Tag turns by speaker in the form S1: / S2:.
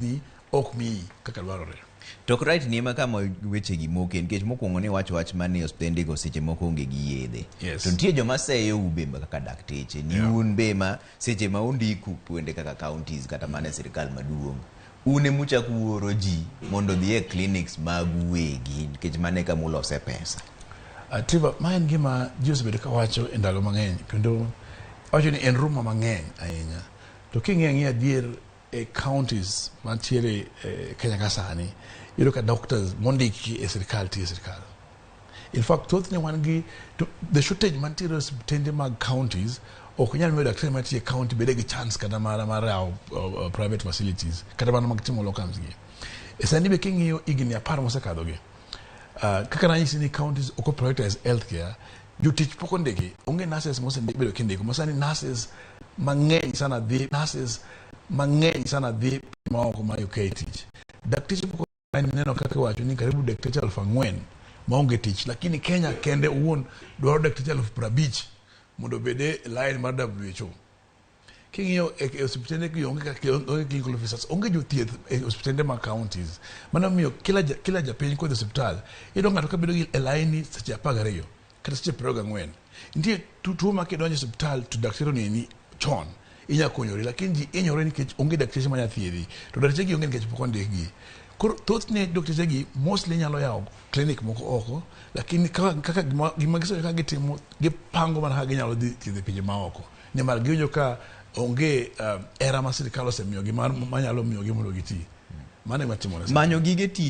S1: ni ok mi kaka dwarore.
S2: Tok right ni ema kama weche gi moke nikech mokwongo ni wach mane osiptende go seche moko onge gi yedhe.
S1: Yes.
S2: To nitie joma seyo ube kaka dakteche ni un be ma seche ma undiku kuonde kaka counties kata mana sirikal maduong'. Une mucha kuoro ji mondo dhi e kliniks mag wegi nikech mane kama ulose pesa.
S1: Tiba ma en gima ji osebedo ka wacho e ndalo mang'eny kendo wacho ni en ruma mang'eny ahinya. To king'e adier e counties mantiere Kenya ka sani yudo ka doctors mondiki e sirikal tiyo sirikal. In fact, thothne wan gi the shortage mantiere osiptende mag counties ok nyal miyo daktari mantie e county bede gi chance kata mar yawo private facilities kata mana mag timo locums gi. E sani be king'iyo higni 10 mosekadho gi kaka ranyisi ni counties ok prioritize healthcare, jotich pok ondiki, onge nurses mosebedo kindiko, masani nurses mang'eny sana dhi maoko ma UK tich. Dakteche pok neno kaka wacho ni karibu dakteche 4,000 maonge tich, lakini Kenya kende uon dwaro dakteche 50,000 mondo bede line mar WHO. King'iyo e osiptende gi onge clinical officers, onge jothieth e osiptende mag counties. Mano miyo kila japiny kodhi osiptal iyudo ng'ato ka bedo gi line seche 12 kata seche 24. Nitie tuo ma kidonjo e osiptal to daktari ni chon inyalo konyori, lakini ji inyore nikech onge dakteche ma nyathiedhi, to dakteche gi onge nikech pok ondikgi. Koro thothne dakteche gi mostly nyalo yawo klinik moko oko, lakini kaka gima giseyo ka gitimo gipango mana kaka ginyalo dhi thiedho pinje maoko. Nimar giwinjo ka onge era ma sirikal osemiyogi manyalo miyogi mondo giti. Mano ema timore.
S2: Manyo gige tich